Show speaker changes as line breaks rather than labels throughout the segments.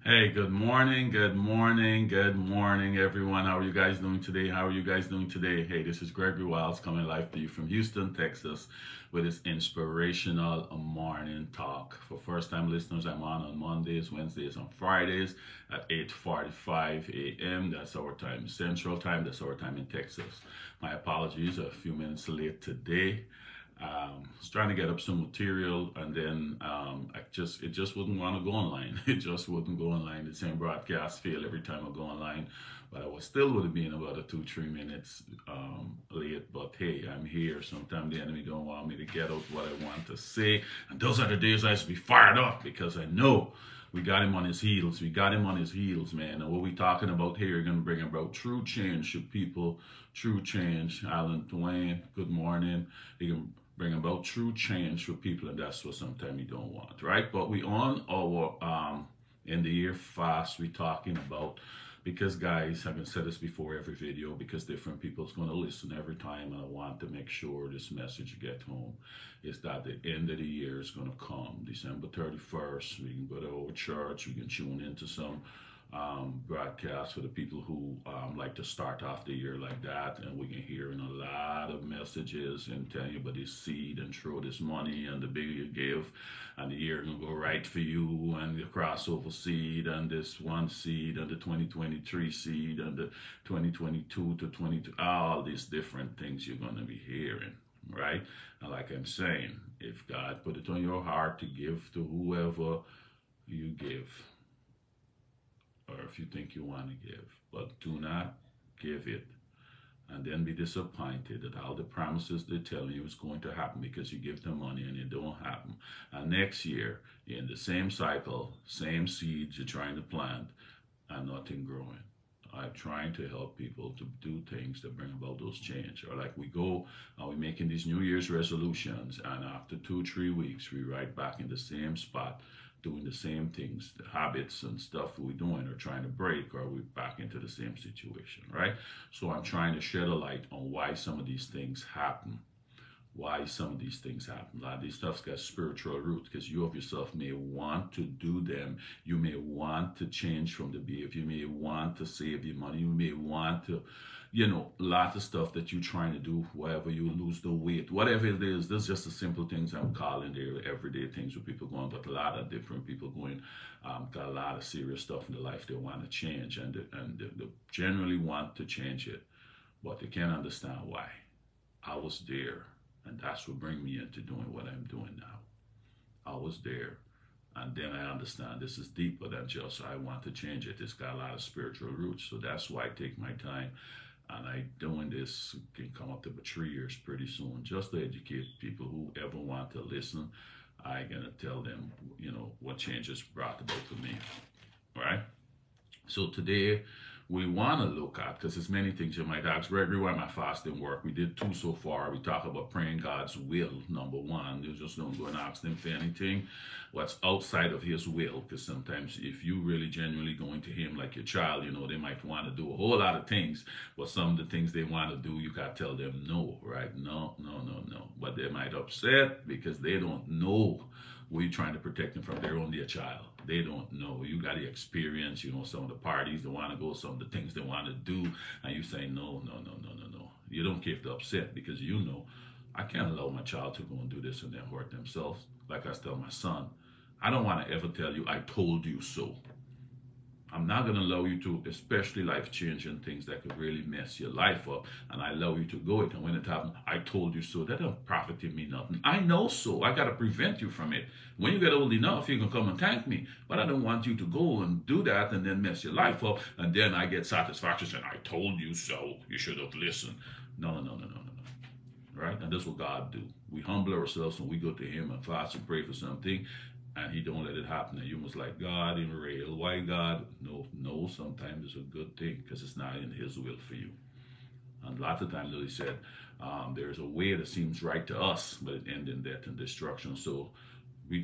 Hey, good morning, good morning, good morning, everyone. How are you guys doing today? How are you guys doing today? Hey, this is Gregory Wiles coming live to you from Houston, Texas, with this inspirational morning talk. For first-time listeners, I'm on Mondays, Wednesdays, and Fridays at 8:45 a.m. That's our time, Central Time. That's our time in Texas. My apologies, a few minutes late today. Was trying to get up some material, and then it just wouldn't want to go online. It just wouldn't go online. The same broadcast fail every time I go online, but I was still would have been about a 2 3 minutes late. But hey, I'm here. Sometimes the enemy don't want me to get out what I want to say, and those are the days I should be fired up because I know we got him on his heels. We got him on his heels, man. And what we talking about here, going to bring about true change to people, true change. Alan Dwayne, good morning. You can bring about true change for people, and that's what sometimes you don't want, right? But we on our end the year fast. We talking about because guys, I've been said this before every video because different people's going to listen every time, and I want to make sure this message get home is that the end of the year is going to come, December 31st. We can go to our church, we can tune into some broadcast for the people who like to start off the year like that, and we can hear in a lot of messages and tell you about this seed and throw this money, and the bigger you give and the year gonna go right for you, and the crossover seed and this one seed and the 2023 seed and the 2022 to 22, all these different things you're gonna be hearing, right? And like I'm saying, if God put it on your heart to give to whoever, you give, or if you think you want to give, but do not give it and then be disappointed that all the promises they tell you is going to happen because you give them money and it don't happen. And next year, in the same cycle, same seeds you're trying to plant and nothing growing. I'm trying to help people to do things that bring about those change. Or like we go and we're making these New Year's resolutions, and after 2 3 weeks, we right back in the same spot, doing the same things, the habits and stuff we're doing or trying to break, or we're back into the same situation, right? So I'm trying to shed a light on why some of these things happen, why some of these things happen. A lot of these stuff's got spiritual roots because you of yourself may want to do them. You may want to change from the behavior. You may want to save your money. You may want to, lots of stuff that you're trying to do, wherever you lose the weight, whatever it is. There's just the simple things I'm calling there, everyday things with people going, but a lot of different people going, got a lot of serious stuff in their life they want to change, and they generally want to change it, but they can't understand why. I was there, and that's what bring me into doing what I'm doing now. I was there, and then I understand this is deeper than just I want to change it. It's got a lot of spiritual roots, so that's why I take my time. And I doing this can come up to 3 years pretty soon, just to educate people who ever want to listen. I gonna tell them, what changes brought about for me, right? So today we want to look at, because there's many things you might ask, Gregory, why my fasting work? We did two so far. We talk about praying God's will, number one. You just don't go and ask them for anything what's outside of his will, because sometimes if you really genuinely going to him like your child, they might want to do a whole lot of things, but some of the things they want to do, you got to tell them no, right? No, no, no, no. But they might upset because they don't know. We're trying to protect them from their own dear child. They don't know. You got to experience, some of the parties they want to go, some of the things they want to do, and you say no, no, no, no, no, no. You don't give the upset because I can't allow my child to go and do this and then hurt themselves. Like I tell my son, I don't want to ever tell you I told you so. I'm not going to allow you to, especially life changing things that could really mess your life up. And I allow you to go it. And when it happens, I told you so. That don't profit me nothing. I know so. I got to prevent you from it. When you get old enough, you can come and thank me. But I don't want you to go and do that and then mess your life up. And then I get satisfaction saying, I told you so. You should have listened. No, no, no, no, no, no, no. Right? And that's what God do. We humble ourselves and we go to him and fast and pray for something, and he don't let it happen. And you must like, God in real. Why God? No, no, sometimes it's a good thing because it's not in his will for you. And lots of times, he said, there's a way that seems right to us, but it ends in death and destruction. So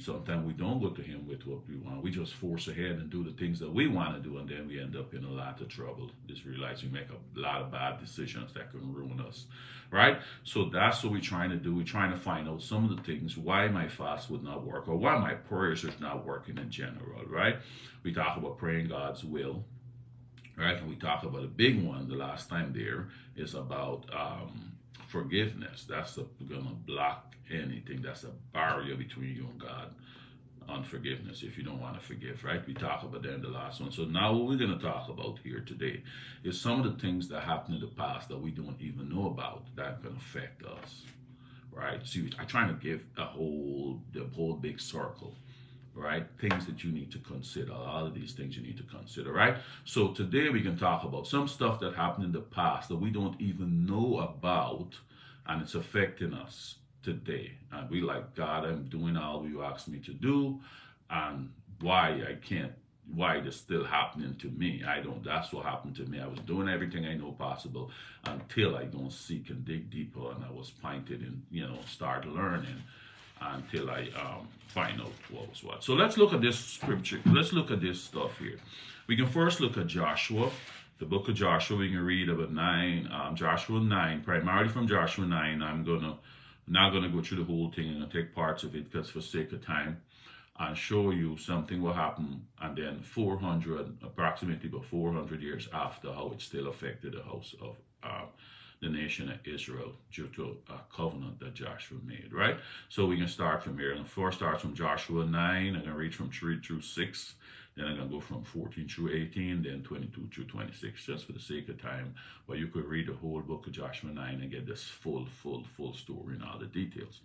Sometimes we don't go to him with what we want. We just force ahead and do the things that we want to do, and then we end up in a lot of trouble. Just realize we make a lot of bad decisions that can ruin us, right? So that's what we're trying to do. We're trying to find out some of the things why my fast would not work, or why my prayers is not working in general, right? We talk about praying God's will, right? And we talk about a big one the last time there is about forgiveness. That's going to block anything. That's a barrier between you and God. Unforgiveness, if you don't want to forgive, right? We talked about that in the last one. So now what we're going to talk about here today is some of the things that happened in the past that we don't even know about that can affect us, right? See, I'm trying to give the whole big circle, right? Things that you need to consider. A lot of these things you need to consider, right? So today we can talk about some stuff that happened in the past that we don't even know about, and it's affecting us today. And we like, God, I'm doing all you asked me to do, and why it's still happening to me. That's what happened to me. I was doing everything I know possible until I don't seek and dig deeper, and I was pointed and, start learning until I find out what was what. So let's look at this scripture. Let's look at this stuff here. We can first look at Joshua, the book of Joshua. We can read about Joshua 9, primarily from Joshua 9. I'm not going to go through the whole thing. I'm going to take parts of it because for sake of time, and show you something will happen, and then approximately about 400 years after, how it still affected the house of the nation of Israel due to a covenant that Joshua made, right? So we can start from here. And first starts from Joshua 9. I'm going to read from 3 through 6. Then I'm going to go from 14 through 18, then 22 through 26, just for the sake of time. But you could read the whole book of Joshua 9 and get this full story and all the details.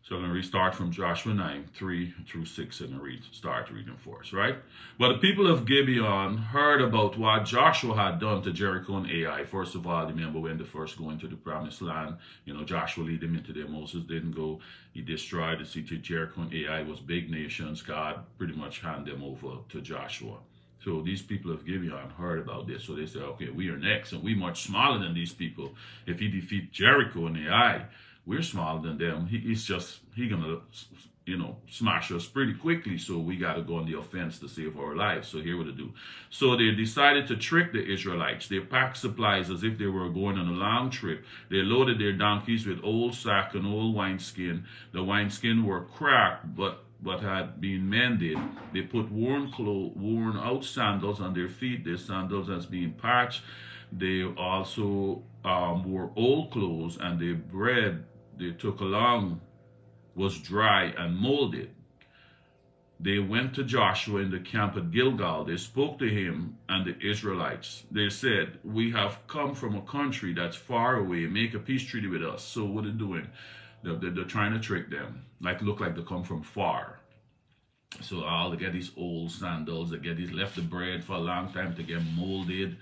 So I'm going to restart from Joshua 9, 3 through 6, and start reading for us, right? But the people of Gibeon heard about what Joshua had done to Jericho and Ai. First of all, remember when they first go into the promised land, Joshua lead them into there. Moses didn't go. He destroyed the city of Jericho and Ai. Was big nations. God pretty much handed them over to Joshua. So these people of Gibeon heard about this. So they said, okay, we are next, and we're much smaller than these people. If he defeat Jericho and Ai, we're smaller than them. He's gonna, smash us pretty quickly. So we got to go on the offense to save our lives. So here what to do. So they decided to trick the Israelites. They packed supplies as if they were going on a long trip. They loaded their donkeys with old sack and old wineskin. The wineskin were cracked, but had been mended. They put worn out sandals on their feet. Their sandals as being patched. They also wore old clothes, and the bread they took along was dry and molded. They went to Joshua in the camp at Gilgal. They spoke to him and the Israelites. They said, we have come from a country that's far away. Make a peace treaty with us. So what are they doing? They're trying to trick them. Look like they come from far. So they get these old sandals. They left the bread for a long time to get molded.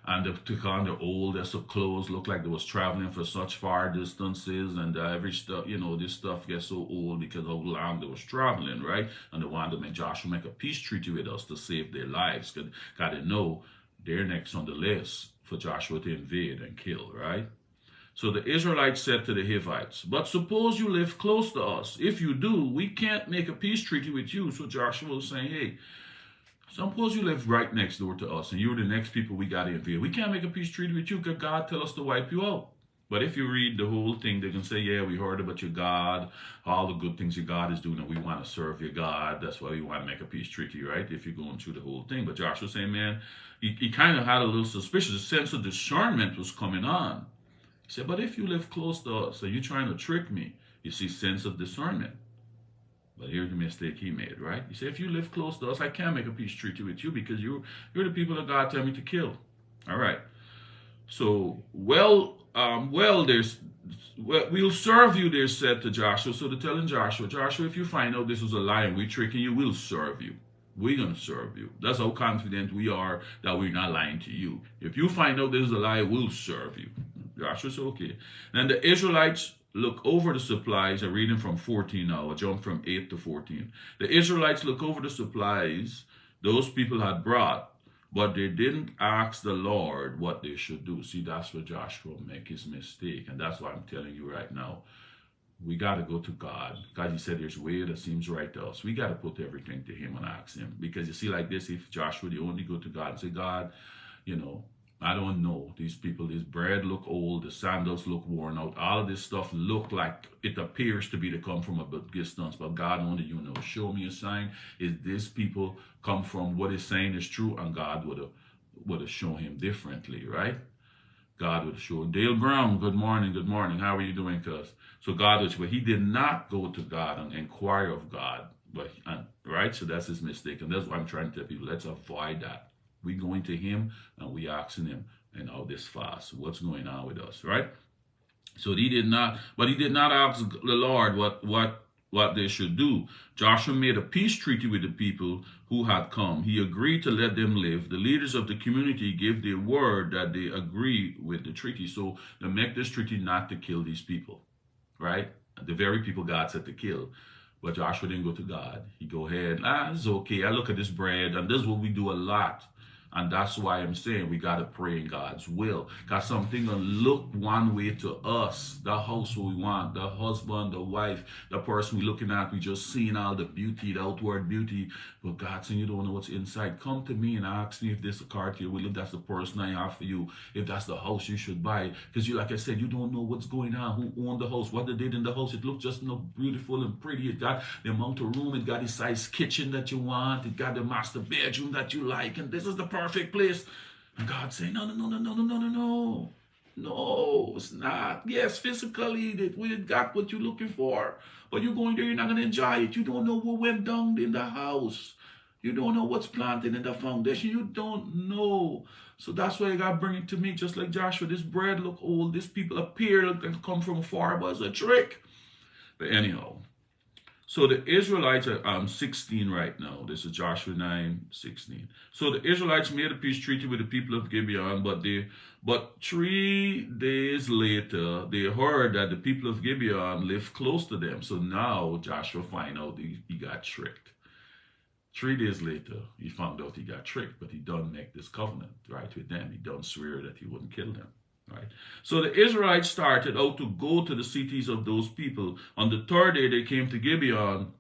And they took on the oldest of clothes, looked like they was traveling for such far distances, and every stuff, this stuff gets so old because of how long they was traveling, right? And they wanted to make Joshua make a peace treaty with us to save their lives, because they know they're next on the list for Joshua to invade and kill, right? So the Israelites said to the Hivites, but suppose you live close to us. If you do, we can't make a peace treaty with you. So Joshua was saying, hey, suppose you live right next door to us and you're the next people we got to invade. We can't make a peace treaty with you because God tell us to wipe you out. But if you read the whole thing, they can say, yeah, we heard about your God, all the good things your God is doing, and we want to serve your God. That's why we want to make a peace treaty, right? If you're going through the whole thing. But Joshua's saying, man, he kind of had a little suspicious. A sense of discernment was coming on. He said, but if you live close to us, are you trying to trick me? You see, sense of discernment. But here's the mistake he made, right? He said, if you live close to us, I can't make a peace treaty with you because you're the people that God tell me to kill. All right. So, we'll serve you, they said to Joshua. So they're telling Joshua, if you find out this was a lie and we're tricking you, we'll serve you. We're going to serve you. That's how confident we are that we're not lying to you. If you find out this is a lie, we'll serve you. Joshua said, okay. Then the Israelites look over the supplies. I'm reading from 14 now. I jump from 8 to 14. The Israelites look over the supplies those people had brought, but they didn't ask the Lord what they should do. See, that's where Joshua make his mistake. And that's why I'm telling you right now. we got to go to God. God, he said there's a way that seems right to us. We got to put everything to him and ask him. Because you see, like this, if Joshua, they only go to God and say, God, you know, I don't know. These people, this bread look old, the sandals look worn out. All of this stuff look like it appears to be to come from a distance. But God only, you know, show me a sign. Is this people come from what is saying is true? And God would have shown him differently, right? God would show Dale Brown, good morning, good morning. How are you doing, cuz? So God was, but he did not go to God and inquire of God, but right? So that's his mistake, and that's what I'm trying to tell people. Let's avoid that. We going to him and we asking him, and all this fast, what's going on with us, right? So he did not ask the Lord what they should do. Joshua made a peace treaty with the people who had come. He agreed to let them live. The leaders of the community gave their word that they agree with the treaty. So they make this treaty not to kill these people, right? The very people God said to kill. But Joshua didn't go to God. He go ahead, it's okay. I look at this bread, and this is what we do a lot. And that's why I'm saying we got to pray in God's will. Because something will look one way to us. The house we want, the husband, the wife, the person we're looking at, we just seeing all the beauty, the outward beauty. But God saying you don't know what's inside. Come to me and ask me if this is a car to you. If that's the person I have for you. If that's the house you should buy. Because you, like I said, you don't know what's going on. Who owned the house? What they did in the house. It looked just beautiful and pretty. It got the amount of room. It got the size kitchen that you want. It got the master bedroom that you like. And this is the perfect place. And God saying, no, it's not. Yes, physically we got what you're looking for, but you're going there, you're not going to enjoy it. You don't know what went down in the house. You don't know what's planted in the foundation. You don't know. So that's why God bring it to me, just like Joshua. This bread look old. These people appear and come from afar, but it's a trick. But anyhow, so the Israelites are 16 right now. This is Joshua 9:16. So the Israelites made a peace treaty with the people of Gibeon, but 3 days later, they heard that the people of Gibeon lived close to them. So now Joshua find out he got tricked. 3 days later, he found out he got tricked, but he done make this covenant, right, with them. He done swear that he wouldn't kill them. Right. So the Israelites started out to go to the cities of those people. On the 3rd day, they came to Gibeon,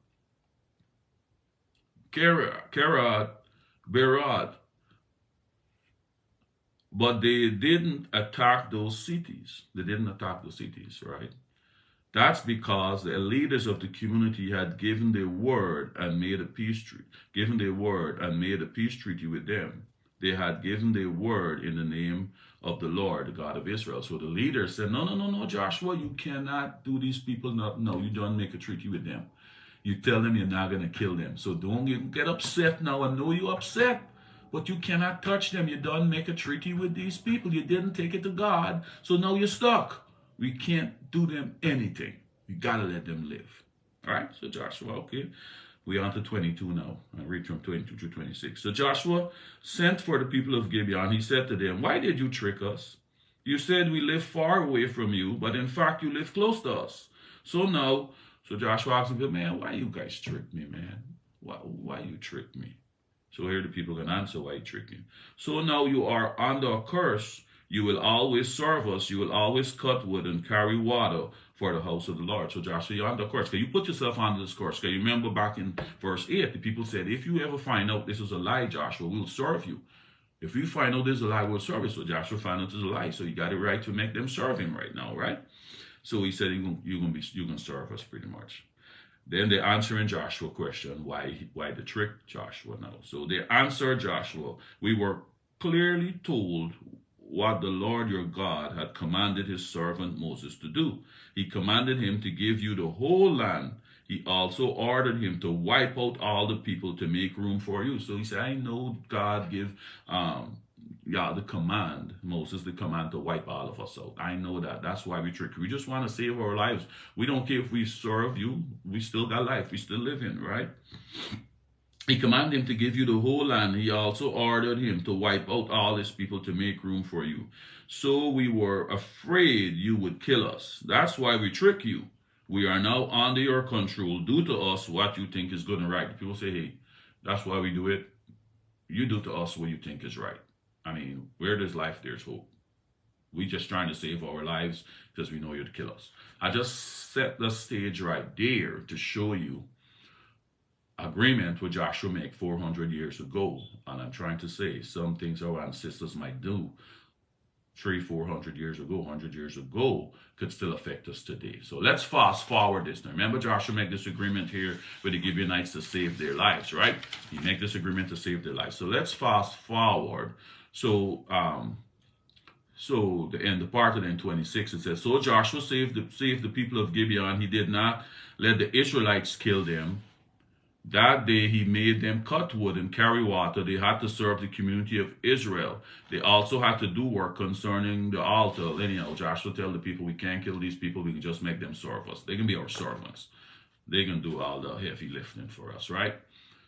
Kerad, Berad, but they didn't attack those cities. They didn't attack the cities, right? That's because the leaders of the community had given their word and made a peace treaty. Given their word and made a peace treaty with them. They had given their word in the name of the Lord, the God of Israel. So the leaders said, no, Joshua, you cannot do these people. No, you don't make a treaty with them. You tell them you're not going to kill them. So don't get upset now. I know you're upset, but you cannot touch them. You don't make a treaty with these people. You didn't take it to God. So now you're stuck. We can't do them anything. We got to let them live. All right, so Joshua, okay. We're on to 22 now. I read from 22 to 26. So Joshua sent for the people of Gibeon. He said to them, why did you trick us? You said we live far away from you, but in fact you live close to us. So Joshua asked him, man, why you guys trick me, man? Why you trick me? So here the people can answer why you trick me. So now you are under a curse. You will always serve us. You will always cut wood and carry water for the house of the Lord. So Joshua, you're under a curse. Can you put yourself under this curse? Can you remember back in verse 8, the people said, if you ever find out this is a lie, Joshua, we'll serve you. If you find out this is a lie, we'll serve you. So Joshua found out this is a lie. So he got it right to make them serve him right now, right? So he said, you're gonna serve us pretty much. Then they answer in Joshua question, why the trick Joshua now? So they answer Joshua, we were clearly told what the Lord your God had commanded his servant Moses to do. He commanded him to give you the whole land. He also ordered him to wipe out all the people to make room for you. So he said, I know God give the command, Moses, the command to wipe all of us out. I know that. That's why we trick you. We just want to save our lives. We don't care if we serve you. We still got life. We still live in, right? He commanded him to give you the whole land. He also ordered him to wipe out all his people to make room for you. So we were afraid you would kill us. That's why we trick you. We are now under your control. Do to us what you think is good and right. People say, hey, that's why we do it. You do to us what you think is right. I mean, where there's life, there's hope. We just trying to save our lives because we know you'd kill us. I just set the stage right there to show you agreement with Joshua make 400 years ago. And I'm trying to say some things our ancestors might do 400 years ago, 100 years ago, could still affect us today. So let's fast forward this now. Remember, Joshua made this agreement here with the Gibeonites to save their lives, right? He made this agreement to save their lives. So let's fast forward. So the part of it in 26, it says, so Joshua saved the people of Gibeon. He did not let the Israelites kill them. That day he made them cut wood and carry water. They had to serve the community of Israel. They also had to do work concerning the altar. Anyhow, Joshua tell the people, we can't kill these people. We can just make them serve us. They can be our servants. They can do all the heavy lifting for us, right?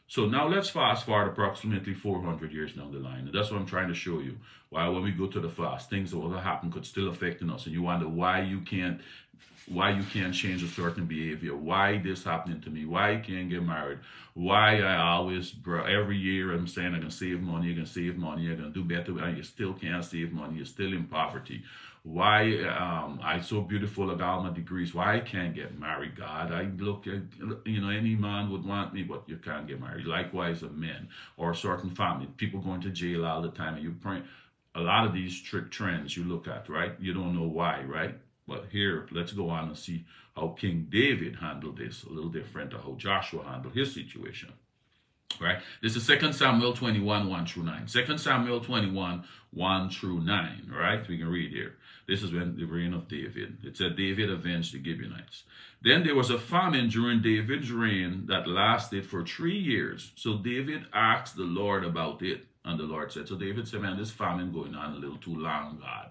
So now let's fast forward approximately 400 years down the line. And that's what I'm trying to show you. Why when we go to the fast, things that will happen could still affect us. And you wonder why you can't change a certain behavior, why this happening to me, why I can't get married, why I always, every year I'm saying I can save money, I can save money, I can do better, and you still can't save money, you're still in poverty. Why I so beautiful, I got all my degrees, why I can't get married, God? I look at, any man would want me, but you can't get married. Likewise, a man or a certain family, people going to jail all the time, and you praying. A lot of these trends you look at, right? You don't know why, right? But here, let's go on and see how King David handled this, a little different to how Joshua handled his situation. Right? This is 2 Samuel 21, 1 through 9. 2 Samuel 21, 1 through 9. Right? We can read here. This is when the reign of David. It said David avenged the Gibeonites. Then there was a famine during David's reign that lasted for 3 years. So David asked the Lord about it. And the Lord said, so David said, man, this famine going on a little too long, God.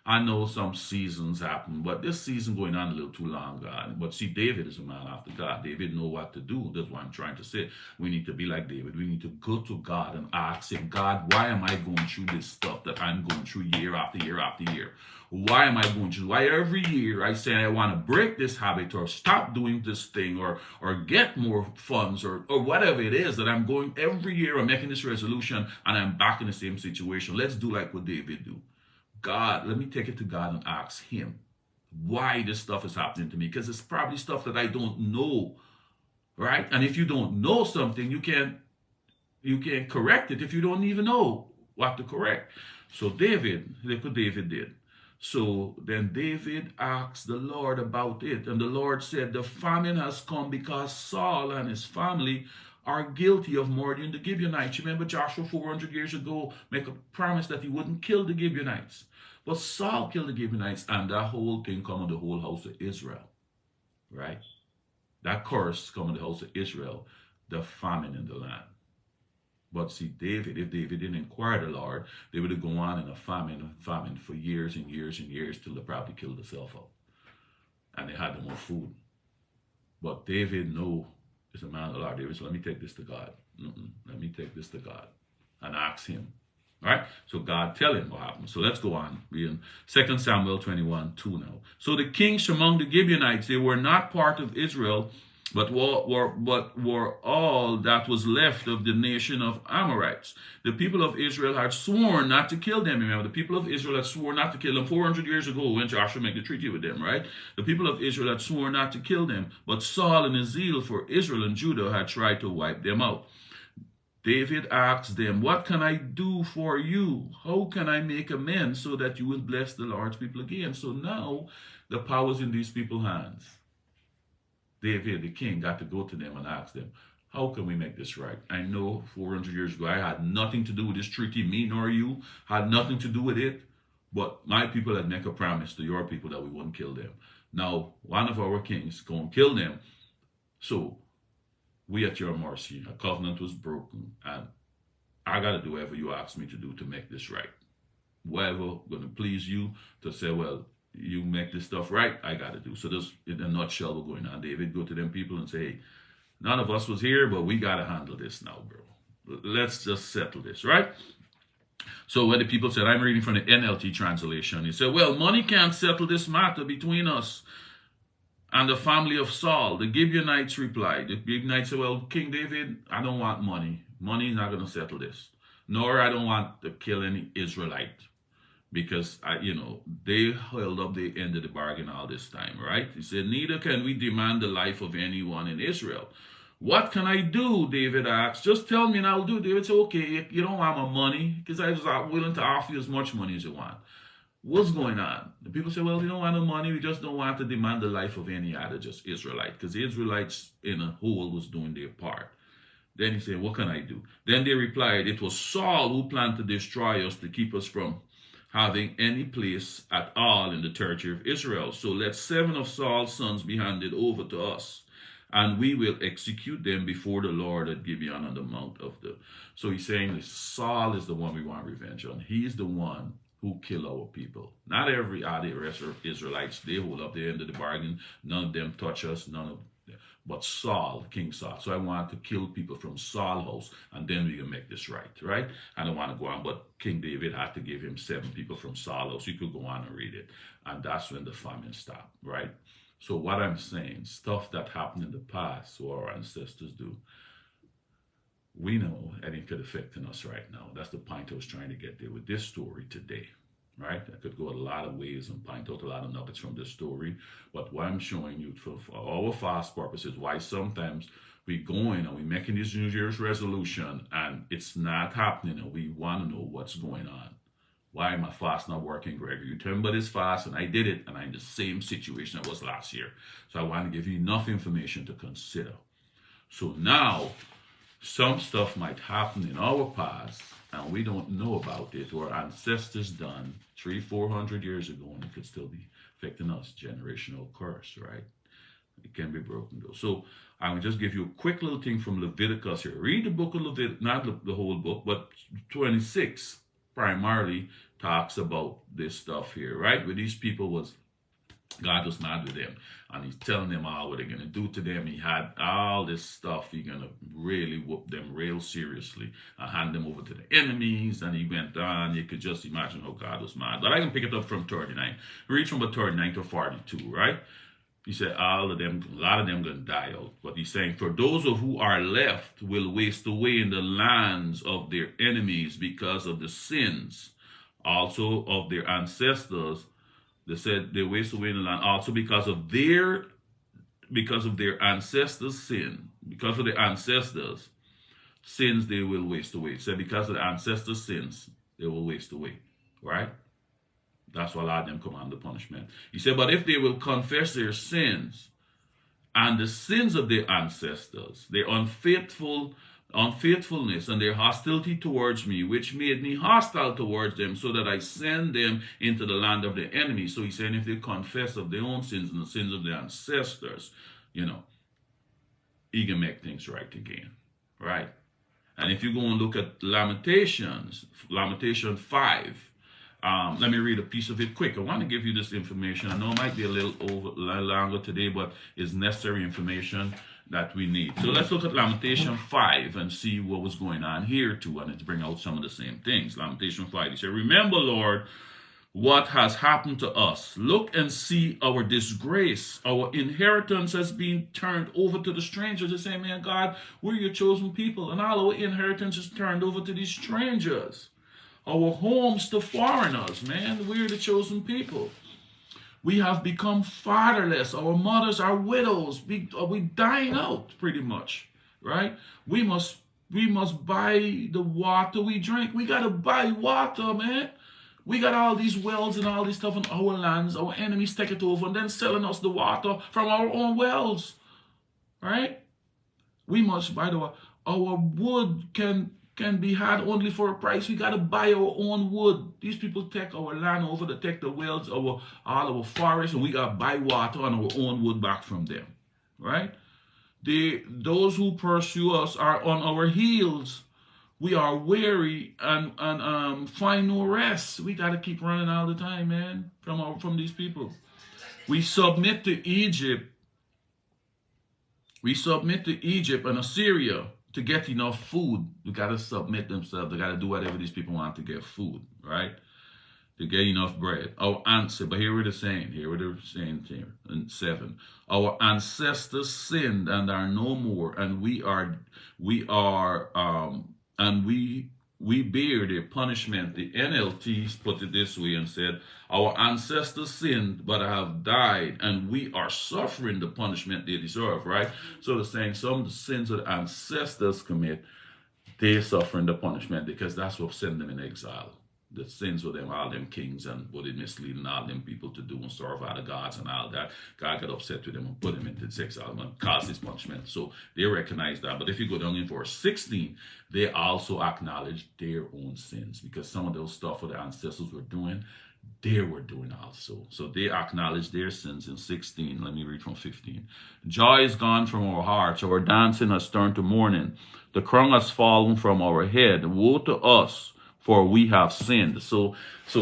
I know some seasons happen, but this season going on a little too long, God. But see, David is a man after God. David know what to do. That's what I'm trying to say. We need to be like David. We need to go to God and ask him, God, why am I going through this stuff that I'm going through year after year after year? Why am I going through? Why every year I say I want to break this habit or stop doing this thing or get more funds or whatever it is that I'm going every year, I'm making this resolution and I'm back in the same situation. Let's do like what David do. God, let me take it to God and ask him why this stuff is happening to me. Because it's probably stuff that I don't know, right? And if you don't know something, you can't correct it if you don't even know what to correct. So look what David did. So then David asked the Lord about it. And the Lord said, the famine has come because Saul and his family are guilty of murdering the Gibeonites. Remember Joshua 400 years ago make a promise that he wouldn't kill the Gibeonites. But Saul killed the Gibeonites, and that whole thing come on the whole house of Israel. Right? That curse come on the house of Israel, the famine in the land. But see, David, if David didn't inquire the Lord, they would have gone on in a famine for years and years and years till they probably killed themselves out. And they had no more food. But David knew is a man of the Lord. David said, let me take this to God. Let me take this to God and ask him. All right? So God tell him what happened. So let's go on. We're in 2 Samuel 21, 2 now. So the kings among the Gibeonites, they were not part of Israel, but were all that was left of the nation of Amorites. The people of Israel had sworn not to kill them. Remember, the people of Israel had sworn not to kill them 400 years ago when Joshua made the treaty with them, right? The people of Israel had sworn not to kill them, but Saul in his zeal for Israel and Judah had tried to wipe them out. David asked them, what can I do for you? How can I make amends so that you will bless the Lord's people again? So now the power's in these people's hands. David, the king, got to go to them and ask them, how can we make this right? I know 400 years ago I had nothing to do with this treaty, me nor you, had nothing to do with it, but my people had made a promise to your people that we wouldn't kill them. Now, one of our kings going to kill them, so we at your mercy. A covenant was broken, and I got to do whatever you ask me to do to make this right. Whatever going to please you to say, well, you make this stuff right, I got to do. So this, in a nutshell, we're going on. David go to them people and say, hey, none of us was here, but we got to handle this now, bro. Let's just settle this, right? So when the people said, I'm reading from the NLT translation, he said, well, money can't settle this matter between us and the family of Saul. The Gibeonites replied. The Gibeonites said, well, King David, I don't want money. Money is not going to settle this. Nor I don't want to kill any Israelite. because they held up the end of the bargain all this time, right? He said, neither can we demand the life of anyone in Israel. What can I do? David asked. Just tell me and I'll do. David said, okay, you don't want my money because I was willing to offer you as much money as you want. What's going on? The people say, well, we don't want no money. We just don't want to demand the life of any other just Israelite, because the Israelites in a whole was doing their part. Then he said, what can I do? Then they replied, it was Saul who planned to destroy us to keep us from having any place at all in the territory of Israel. So let 7 of Saul's sons be handed over to us, and we will execute them before the Lord at Gibeon on the mount of the... So he's saying that Saul is the one we want revenge on. He's the one who kill our people. Not every other rest of Israelites. They hold up the end of the bargain. None of them touch us. None of them. But Saul, King Saul. So I want to kill people from Saul's house, and then we can make this right? I don't want to go on, but King David had to give him 7 people from Saul's house. You could go on and read it. And that's when the famine stopped, right? So what I'm saying, stuff that happened in the past, so our ancestors do, we know, and it could affect us right now. That's the point I was trying to get there with this story today. Right? I could go a lot of ways and point out a lot of nuggets from this story. But what I'm showing you for our fast purposes, why sometimes we going and we making this New Year's resolution and it's not happening, and we want to know what's going on. Why my fast not working, Gregory? You tell me about this fast, and I did it, and I'm in the same situation I was last year. So I want to give you enough information to consider. So now, some stuff might happen in our past, and we don't know about it, or our ancestors done 300-400 years ago, and it could still be affecting us. Generational curse, right? It can be broken though. So I will just give you a quick little thing from Leviticus here. Read the book of Leviticus, not the whole book, but 26 primarily talks about this stuff here, right? Where these people was, God was mad with them, and he's telling them all what they're going to do to them. He had all this stuff. He's going to really whoop them real seriously and hand them over to the enemies. And he went on. You could just imagine how God was mad. But I can pick it up from 39. Read from about 39 to 42, right? He said all of them, a lot of them going to die out. But he's saying, for those of who are left will waste away in the lands of their enemies because of the sins also of their ancestors. They said they waste away in the land also because of their ancestors' sin. Because of the ancestors' sins, they will waste away. It said because of the ancestors' sins, they will waste away. Right? That's why a lot of them come under punishment. He said, but if they will confess their sins and the sins of their ancestors, their unfaithfulness and their hostility towards me, which made me hostile towards them, so that I send them into the land of their enemies. So he's saying if they confess of their own sins and the sins of their ancestors, he can make things right again, right? And if you go and look at Lamentation 5, let me read a piece of it quick. I want to give you this information. I know it might be a little longer today, but it's necessary information that we need. So let's look at Lamentation 5 and see what was going on here too, and let's bring out some of the same things. Lamentation 5, he said, remember, Lord, what has happened to us. Look and see our disgrace. Our inheritance has been turned over to the strangers. They say, man, God, we're your chosen people, and all our inheritance is turned over to these strangers. Our homes to foreigners, man. We're the chosen people. We have become fatherless. Our mothers are widows. We're dying out, pretty much, right? We must buy the water we drink. We got to buy water, man. We got all these wells and all this stuff on our lands. Our enemies take it over and then selling us the water from our own wells, right? We must buy the water. Our wood can be had only for a price. We got to buy our own wood. These people take our land over, to take the wells, all our forests, and we got to buy water and our own wood back from them, right? Those who pursue us are on our heels. We are weary and find no rest. We got to keep running all the time, man, from these people. We submit to Egypt. We submit to Egypt and Assyria to get enough food. We got to submit themselves. They got to do whatever these people want to get food, right? To get enough bread. Our answer, but here we're saying here in 7. Our ancestors sinned and are no more, and we we bear their punishment. The NLT put it this way and said, our ancestors sinned but have died, and we are suffering the punishment they deserve, right? So they're saying some of the sins that ancestors commit, they're suffering the punishment because that's what sent them in exile. The sins of them, all them kings and what they misleading all them people to do and serve other gods and all that. God got upset with them and put them into this exile and caused this punishment. So they recognize that. But if you go down in verse 16, they also acknowledge their own sins, because some of those stuff that the ancestors were doing, they were doing also. So they acknowledge their sins in 16. Let me read from 15. Joy is gone from our hearts. Our dancing has turned to mourning. The crown has fallen from our head. Woe to us, for we have sinned. So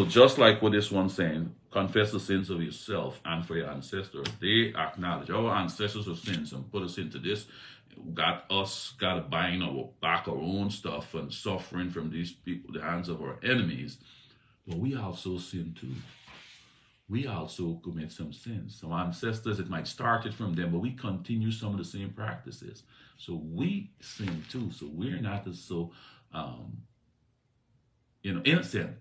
just like what this one's saying, confess the sins of yourself and for your ancestors. They acknowledge our ancestors have sins and put us into this. Got to bind our back our own stuff and suffering from these people, the hands of our enemies. But we also sin too. We also commit some sins. Some ancestors, it might start it from them, but we continue some of the same practices. So we sin too. So we're not as so innocent.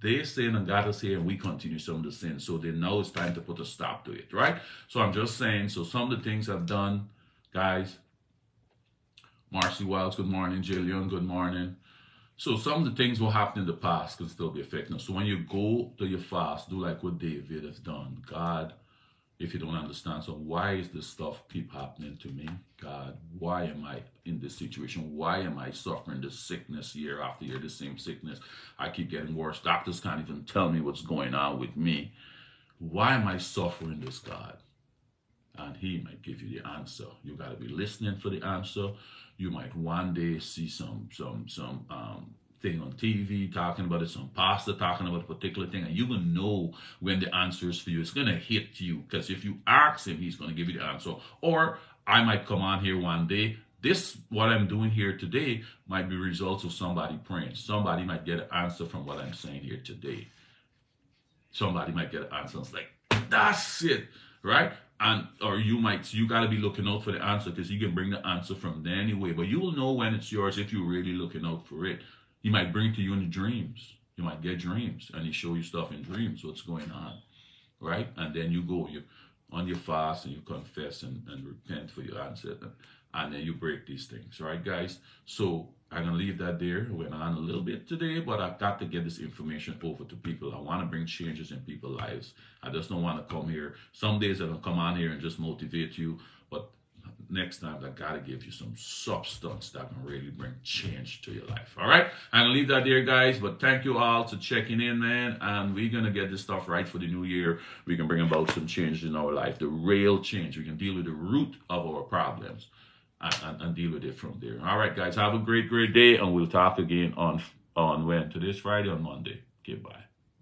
They sin and God is here, and we continue some of the sins. So they know it's time to put a stop to it, right? So I'm just saying, so some of the things I've done, guys. Marcy Wilds, good morning. Jillian, good morning. So some of the things will happen in the past can still be affecting us. So when you go to your fast, do like what David has done. God, if you don't understand, so why is this stuff keep happening to me? God, why am I in this situation? Why am I suffering this sickness year after year, the same sickness? I keep getting worse. Doctors can't even tell me what's going on with me. Why am I suffering this, God? And he might give you the answer. You got to be listening for the answer. You might one day see some thing on TV talking about it, some pastor talking about a particular thing, and you will know when the answer is for you. It's going to hit you, because if you ask him, he's going to give you the answer. Or I might come on here one day. This, what I'm doing here today, might be results of somebody praying. Somebody might get an answer from what I'm saying here today. Somebody might get an answer. It's like, that's it, right? And or you got to be looking out for the answer, because you can bring the answer from there anyway. But you will know when it's yours if you're really looking out for it. He might bring it to you in the dreams. You might get dreams, and he show you stuff in dreams, what's going on, right? And then you go on your fast and you confess and repent for your answer, and then you break these things, right, guys? So I'm gonna leave that there. We went on a little bit today, but I've got to get this information over to people. I want to bring changes in people's lives. I just don't want to come here. Some days I don't come on here and just motivate you, but next time I gotta give you some substance that can really bring change to your life. All right, I'm gonna leave that there, guys, but thank you all for checking in, man, and we're gonna get this stuff right for the new year. We can bring about some change in our life, the real change. We can deal with the root of our problems and deal with it from there. All right, guys, have a great day, and we'll talk again on when? Today's Friday, on Monday. Okay, bye.